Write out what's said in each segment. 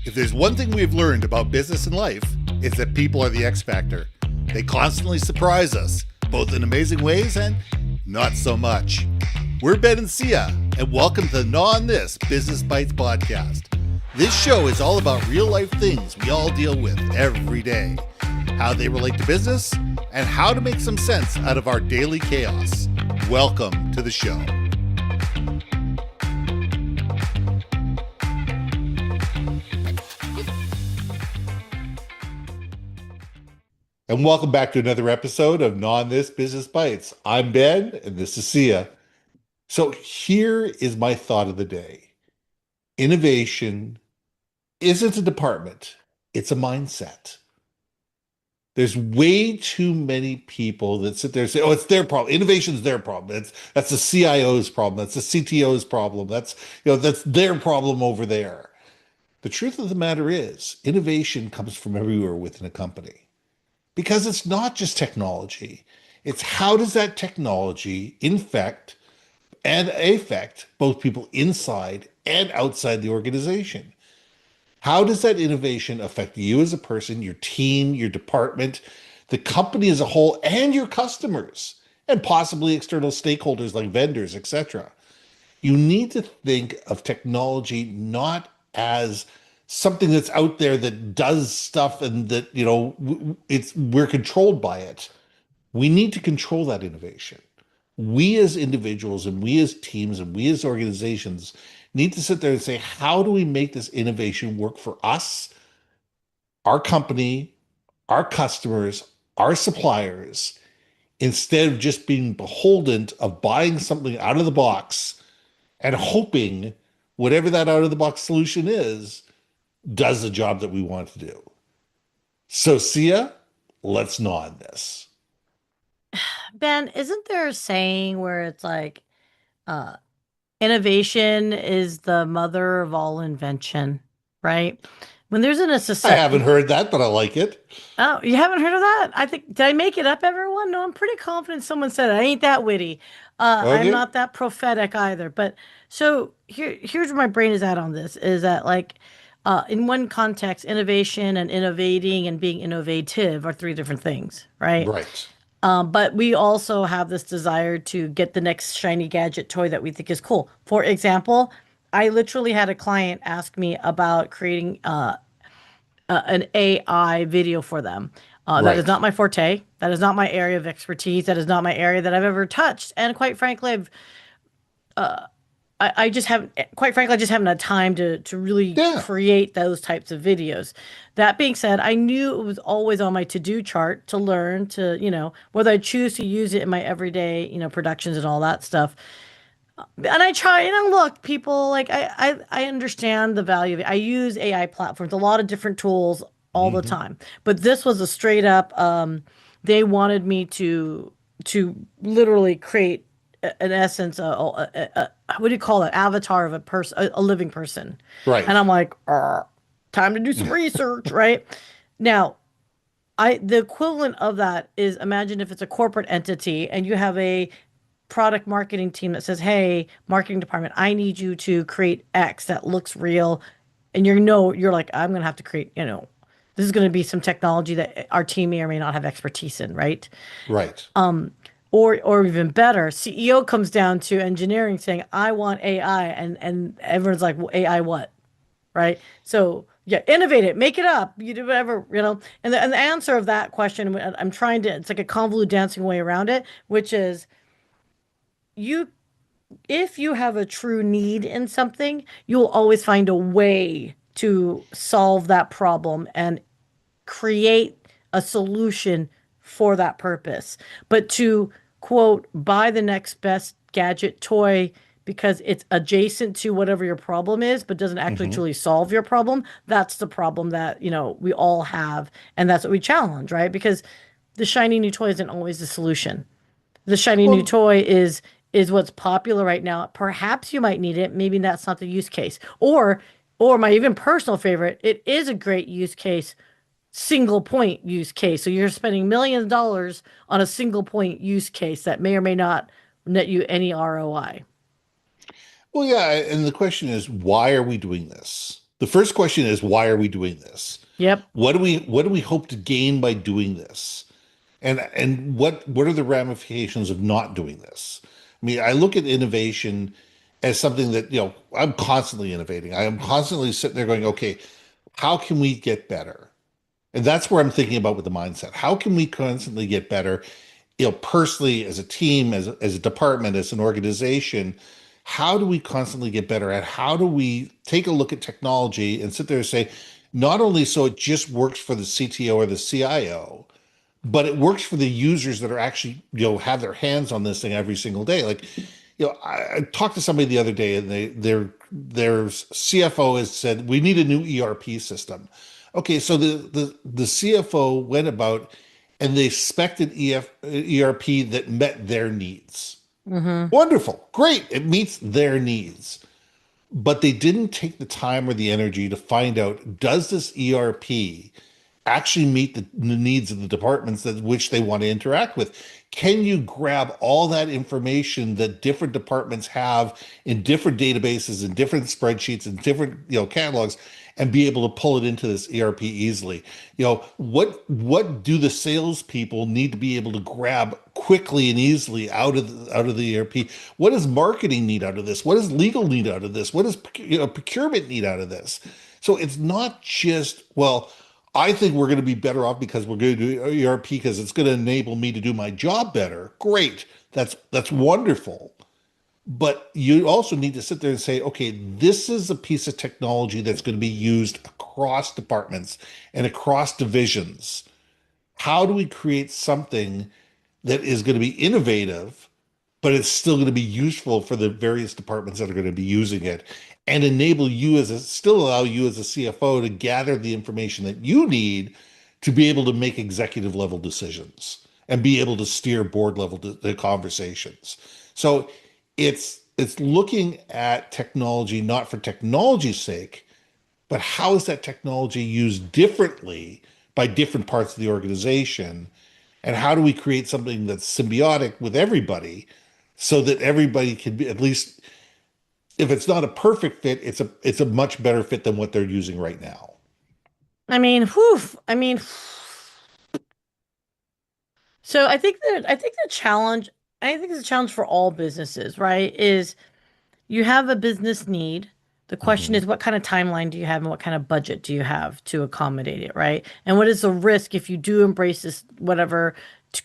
If there's one thing we've learned about business and life, it's that people are the X factor. They constantly surprise us, both in amazing ways and not so much. We're Ben and Syya, and welcome to the Gnaw on This Business Bites podcast. This show is all about real life things we all deal with every day, how they relate to business, and how to make some sense out of our daily chaos. Welcome to the show. And welcome back to another episode of Gnaw on This Business Bites. I'm Ben, and this is Syya. So here is my thought of the day. Innovation isn't a department, it's a mindset. There's way too many people that sit there and say, oh, it's their problem. Innovation's their problem. That's the CIO's problem. That's the CTO's problem. That's their problem over there. The truth of the matter is, innovation comes from everywhere within a company. Because it's not just technology. It's how does that technology infect and affect both people inside and outside the organization? How does that innovation affect you as a person, your team, your department, the company as a whole, and your customers, and possibly external stakeholders like vendors, etc.? You need to think of technology not as something that's out there that does stuff and that, we're controlled by it. We need to control that innovation. We as individuals and we as teams and we as organizations need to sit there and say, how do we make this innovation work for us, our company, our customers, our suppliers, instead of just being beholden of buying something out of the box and hoping whatever that out of the box solution is does the job that we want to do. So, Syya, let's gnaw on this. Ben, isn't there a saying where it's like, uh, innovation is the mother of all invention, right? When there's a I haven't necessity. heard that, but I like it. Oh, you haven't heard of that? I think, did I make it up, everyone? No, I'm pretty confident someone said it. I ain't that witty. I'm Okay. not that prophetic either. But so here's where my brain is at on this is that like, in one context, innovation and innovating and being innovative are three different things, right? Right. But we also have this desire to get the next shiny gadget toy that we think is cool. For example, I literally had a client ask me about creating an AI video for them. That is Right. not my forte. That is not my area of expertise. That is not my area that I've ever touched. And quite frankly, I just haven't, quite frankly, I just haven't had time to really Yeah. create those types of videos. That being said, I knew it was always on my to-do chart to learn to, whether I choose to use it in my everyday, productions and all that stuff. And I try, look, people, like, I understand the value of it. I use AI platforms, a lot of different tools all the Hmm. time. But this was a straight up, they wanted me to literally create an essence, what do you call it? Avatar of a person, a living person. And Right. I'm like, time to do some research, right? Now, the equivalent of that is imagine if it's a corporate entity and you have a product marketing team that says, "Hey, marketing department, I need you to create X that looks real," and you're like, "I'm gonna have to create, this is gonna be some technology that our team may or may not have expertise in, right?" Right. Or even better, CEO comes down to engineering saying, "I want AI," and everyone's like, well, "AI what?" Right? So yeah, innovate it, make it up, you do whatever, And the answer of that question, I'm trying to, it's like a convoluted dancing way around it, which is you if you have a true need in something, you'll always find a way to solve that problem and create a solution for that purpose. But to quote, buy the next best gadget toy because it's adjacent to whatever your problem is, but doesn't actually Hmm. truly solve your problem, that's the problem that, we all have. And that's what we challenge, right? Because the shiny new toy isn't always the solution. The shiny new Well, toy is what's popular right now. Perhaps you might need it. Maybe that's not the use case. Or my even personal favorite, it is a great use case, single point use case. So you're spending millions of dollars on a single point use case that may or may not net you any ROI. well, yeah. And the question is, why are we doing this? The first question is, why are we doing this? Yep. What do we hope to gain by doing this? And what are the ramifications of not doing this? I mean, I look at innovation as something that, I'm constantly innovating. I am constantly sitting there going, okay, how can we get better? And that's where I'm thinking about with the mindset. How can we constantly get better, personally, as a team, as a department, as an organization? How do we constantly get better at how do we take a look at technology and sit there and say, not only so it just works for the CTO or the CIO, but it works for the users that are actually, have their hands on this thing every single day. Like, I talked to somebody the other day, and their CFO has said we need a new ERP system. Okay, so the CFO went about and they spec'd an ERP that met their needs. Hmm. Wonderful, great, it meets their needs. But they didn't take the time or the energy to find out, does this ERP actually meet the needs of the departments that which they want to interact with? Can you grab all that information that different departments have in different databases and different spreadsheets and different, catalogs, and be able to pull it into this ERP easily? What do the salespeople need to be able to grab quickly and easily out of the ERP? What does marketing need out of this? What does legal need out of this? What does procurement need out of this? So it's not just, well, I think we're going to be better off because we're going to do ERP because it's going to enable me to do my job better. Great. That's wonderful. But you also need to sit there and say, okay, this is a piece of technology that's going to be used across departments and across divisions. How do we create something that is going to be innovative, but it's still going to be useful for the various departments that are going to be using it, and enable you still allow you as a CFO to gather the information that you need to be able to make executive level decisions and be able to steer board level conversations. So it's looking at technology not for technology's sake, but how is that technology used differently by different parts of the organization? And how do we create something that's symbiotic with everybody so that everybody can be, at least if it's not a perfect fit, it's a much better fit than what they're using right now. I mean, whew, so I think the challenge, I think it's a challenge for all businesses, right? Is you have a business need. The question Hmm. is, what kind of timeline do you have and what kind of budget do you have to accommodate it, right? And what is the risk if you do embrace this, whatever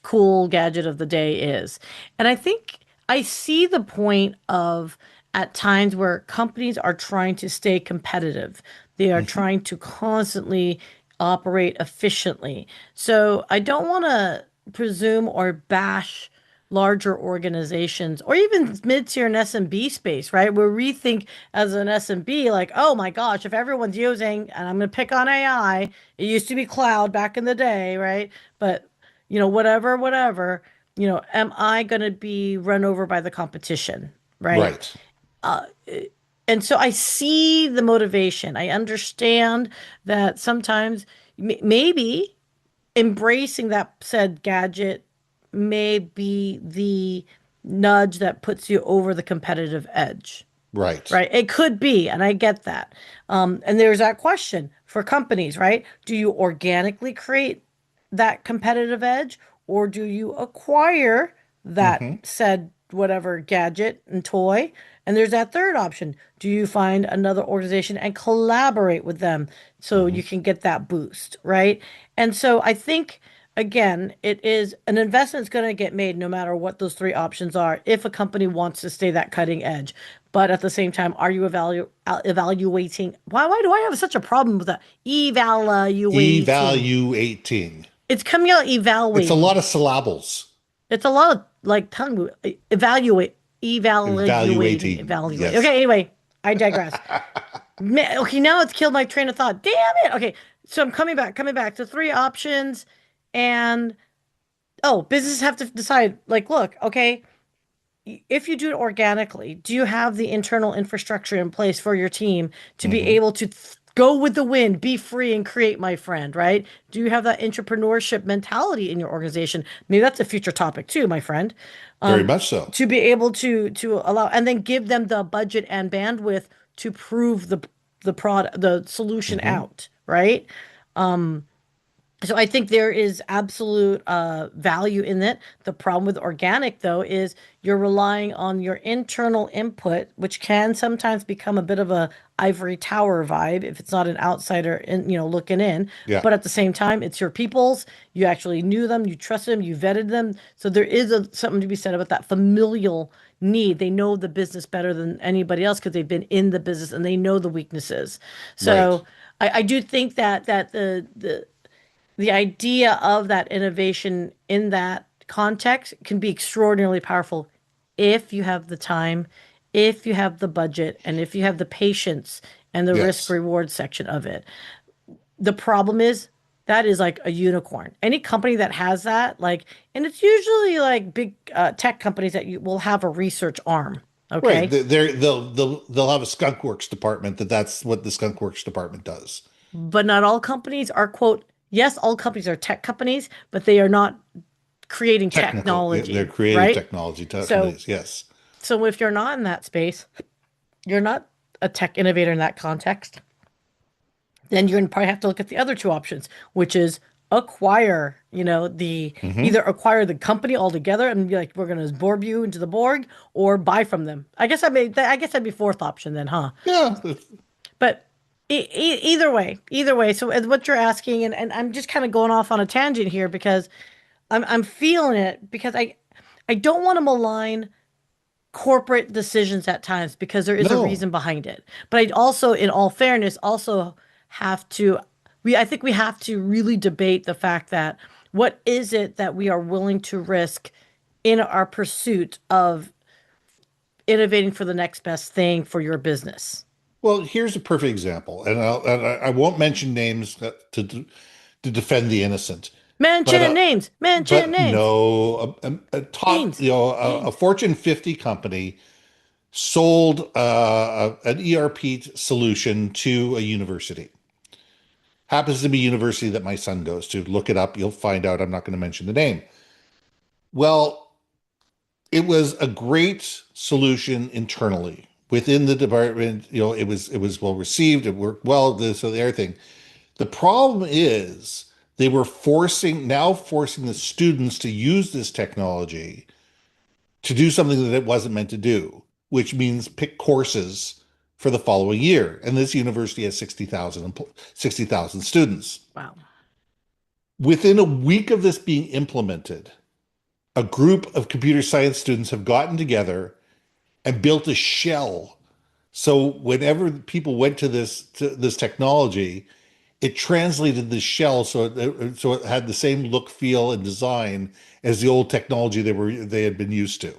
cool gadget of the day is? And I think I see the point of at times where companies are trying to stay competitive. They are Hmm. trying to constantly operate efficiently. So I don't want to presume or bash larger organizations or even mid-tier and SMB space, right? Where we think as an SMB, like, oh my gosh, if everyone's using, and I'm going to pick on AI, it used to be cloud back in the day, right? But, whatever, am I going to be run over by the competition, right? Right. And so I see the motivation. I understand that sometimes maybe embracing that said gadget may be the nudge that puts you over the competitive edge, Right. right? It could be, and I get that. And there's that question for companies, right? Do you organically create that competitive edge, or do you acquire that Hmm. said whatever gadget and toy? And there's that third option. Do you find another organization and collaborate with them so Hmm. you can get that boost, right? And so I think again, it is an investment that's going to get made no matter what those three options are if a company wants to stay that cutting edge. But at the same time, are you evaluating? Why do I have such a problem with that? Evaluating. Evaluating. It's coming out It's a lot evaluating. of syllables. It's a lot of like tongue evaluate, Evaluating. evaluate. Yes. Okay, anyway, I digress. Okay, now it's killed my train of thought. Damn it. Okay, so I'm coming back to three options, and oh, businesses have to decide. Like, look, okay, if you do it organically, do you have the internal infrastructure in place for your team to be Hmm. able to go with the wind, be free and create, my friend, right? Do you have that entrepreneurship mentality in your organization? Maybe that's a future topic too, my friend. Very much so. To be able to allow and then give them the budget and bandwidth to prove the the solution Hmm. out, right? So I think there is absolute value in it. The problem with organic, though, is you're relying on your internal input, which can sometimes become a bit of a ivory tower vibe if it's not an outsider in, looking in. Yeah. But at the same time, it's your people's. You actually knew them, you trusted them, you vetted them. So there is something to be said about that familial need. They know the business better than anybody else because they've been in the business and they know the weaknesses. Right. So I do think that the idea of that innovation in that context can be extraordinarily powerful if you have the time, if you have the budget, and if you have the patience and the risk Yes. reward section of it. The problem is that is like a unicorn. Any company that has that, like, and it's usually like big tech companies that you will have a research arm. Right. Okay. They'll have a skunk works department that's what the skunk works department does. But not all companies are, quote, yes, all companies are tech companies, but they are not creating Technical. Yeah, they're technology, creative right? technology So, companies. Yes. so if you're not in that space, you're not a tech innovator in that context, then you're going to probably have to look at the other two options, which is acquire, the Hmm. either acquire the company altogether and be like, we're going to absorb you into the Borg, or buy from them. I guess that'd be fourth option then, huh? Yeah. But either way. So what you're asking, and I'm just kind of going off on a tangent here because I'm feeling it because I don't want to malign corporate decisions at times because there is a No. reason behind it. But I also, in all fairness, also have to I think we have to really debate the fact that what is it that we are willing to risk in our pursuit of innovating for the next best thing for your business. Well, here's a perfect example, and I won't mention names to defend the innocent, but Mention names, mention names. no, a top, Beans, a beans. Fortune 50 company sold an ERP solution to a university. Happens to be a university that my son goes to. Look it up, you'll find out. I'm not going to mention the name. Well, it was a great solution internally within the department. It was well received. It worked well. This or the other thing. The problem is they were forcing the students to use this technology to do something that it wasn't meant to do, which means pick courses for the following year. And this university has 60,000 students. Wow. Within a week of this being implemented, a group of computer science students have gotten together and built a shell. So whenever people went to this technology, it translated the shell so it had the same look, feel, and design as the old technology they had been used to.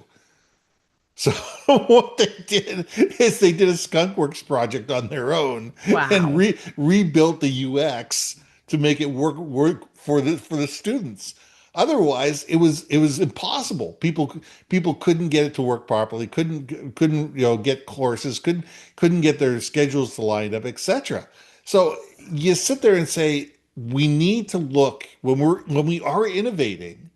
So what they did is they did a skunkworks project on their own and Wow. rebuilt the UX to make it work for the students. Otherwise, it was impossible. People couldn't get it to work properly, couldn't get courses, couldn't get their schedules to line up, etc. So you sit there and say we need to look when we are innovating,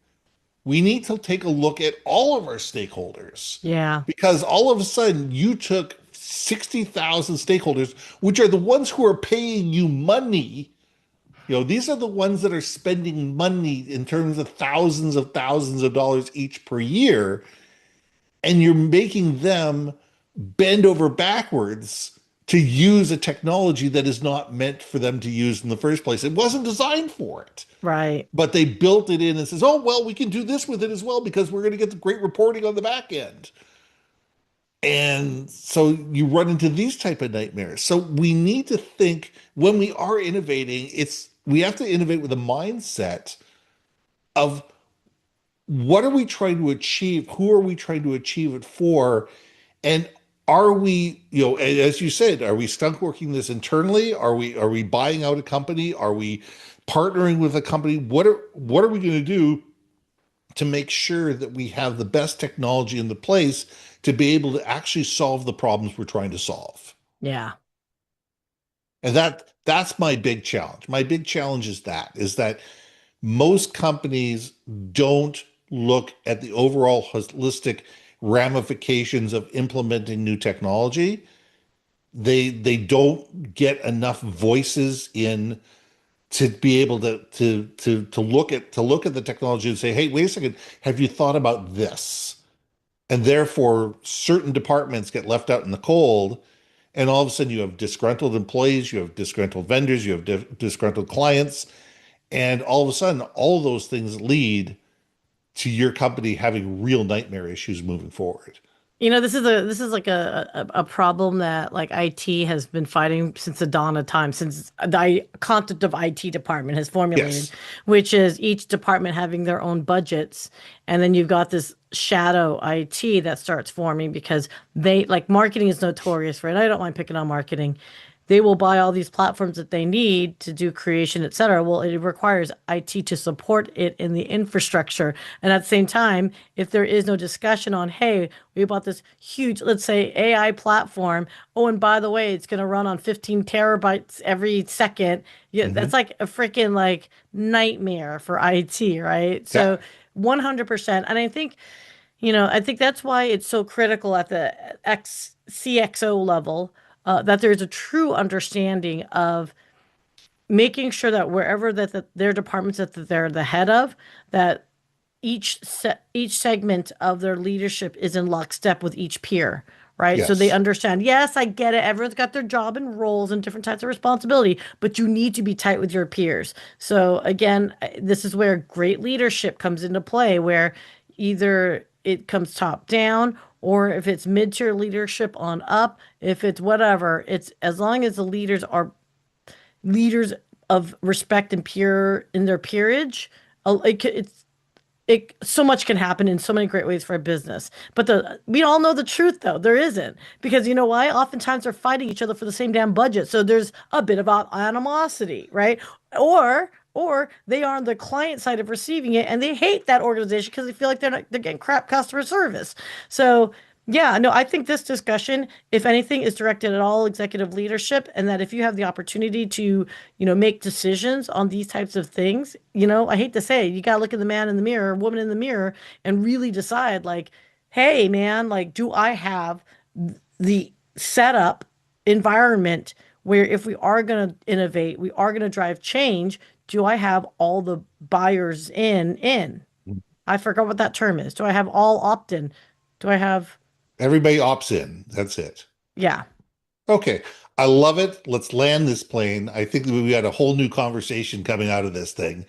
we need to take a look at all of our stakeholders Yeah. because all of a sudden you took 60,000 stakeholders, which are the ones who are paying you money. These are the ones that are spending money in terms of thousands of dollars each per year, and you're making them bend over backwards to use a technology that is not meant for them to use in the first place. It wasn't designed for it, Right. but they built it in and says, "Oh, well, we can do this with it as well because we're going to get the great reporting on the back end." And so you run into these type of nightmares. So we need to think when we are innovating, we have to innovate with a mindset of what are we trying to achieve? Who are we trying to achieve it for? And are we, as you said, are we skunk working this internally? Are we buying out a company? Are we partnering with a company? What are we going to do to make sure that we have the best technology in the place to be able to actually solve the problems we're trying to solve? Yeah. And that's my big challenge. My big challenge is that most companies don't look at the overall holistic ramifications of implementing new technology. they don't get enough voices in to be able to look at the technology and say, hey, wait a second, have you thought about this? And therefore, certain departments get left out in the cold, and all of a sudden you have disgruntled employees, you have disgruntled vendors, you have disgruntled clients, and all of a sudden, all those things lead to your company having real nightmare issues moving forward. This is like a problem that like IT has been fighting since the dawn of time, since the concept of IT department has formulated, Yes. which is each department having their own budgets, and then you've got this shadow IT that starts forming because they like marketing is notorious for it. I don't mind picking on marketing. They will buy all these platforms that they need to do creation, et cetera. Well, it requires IT to support it in the infrastructure. And at the same time, if there is no discussion on, hey, we bought this huge, let's say, AI platform. Oh, and by the way, it's going to run on 15 terabytes every second. Yeah, Hmm. that's like a freaking like nightmare for IT, right? Yeah. So 100%. And I think that's why it's so critical at the CXO level that there's a true understanding of making sure that wherever their departments that they're the head of, that each segment of their leadership is in lockstep with each peer, right? So they Yes. understand, yes, I get it. Everyone's got their job and roles and different types of responsibility, but you need to be tight with your peers. So again, this is where great leadership comes into play, where either it comes top down or if it's mid-tier leadership on up, if it's whatever, it's as long as the leaders are leaders of respect and peer in their peerage, it's so much can happen in so many great ways for a business. But we all know the truth though. There isn't. Because you know why? Oftentimes they're fighting each other for the same damn budget. So there's a bit of animosity, right? Or they are on the client side of receiving it and they hate that organization because they feel like they're getting crap customer service. So yeah, no, I think this discussion, if anything, is directed at all executive leadership, and that if you have the opportunity to, make decisions on these types of things, I hate to say it, you gotta look at the man in the mirror, woman in the mirror, and really decide, like, hey, man, like, do I have the setup environment where if we are going to innovate, we are going to drive change, do I have all the buyers in? I forgot what that term is. Do I have all opt-in? Do I have Everybody opts in. That's it. Yeah. Okay. I love it. Let's land this plane. I think we got a whole new conversation coming out of this thing.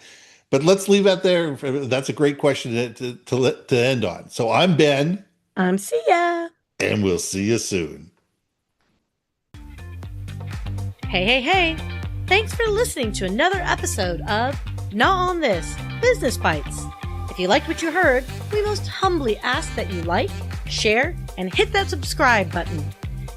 But let's leave that there. That's a great question to end on. So I'm Ben, See ya. and we'll see you soon. Hey, hey, hey. Thanks for listening to another episode of Not on This Business Bites. If you liked what you heard, we most humbly ask that you like, share, and hit that subscribe button.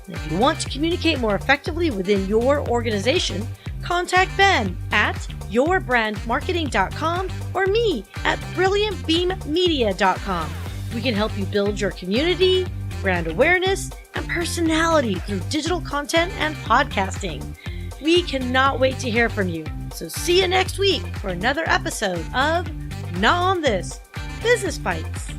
And if you want to communicate more effectively within your organization, contact Ben at yourbrandmarketing.com or me at brilliantbeammedia.com. We can help you build your community, brand awareness, and personality through digital content and podcasting. We cannot wait to hear from you. So see you next week for another episode of Not on This Business Bites.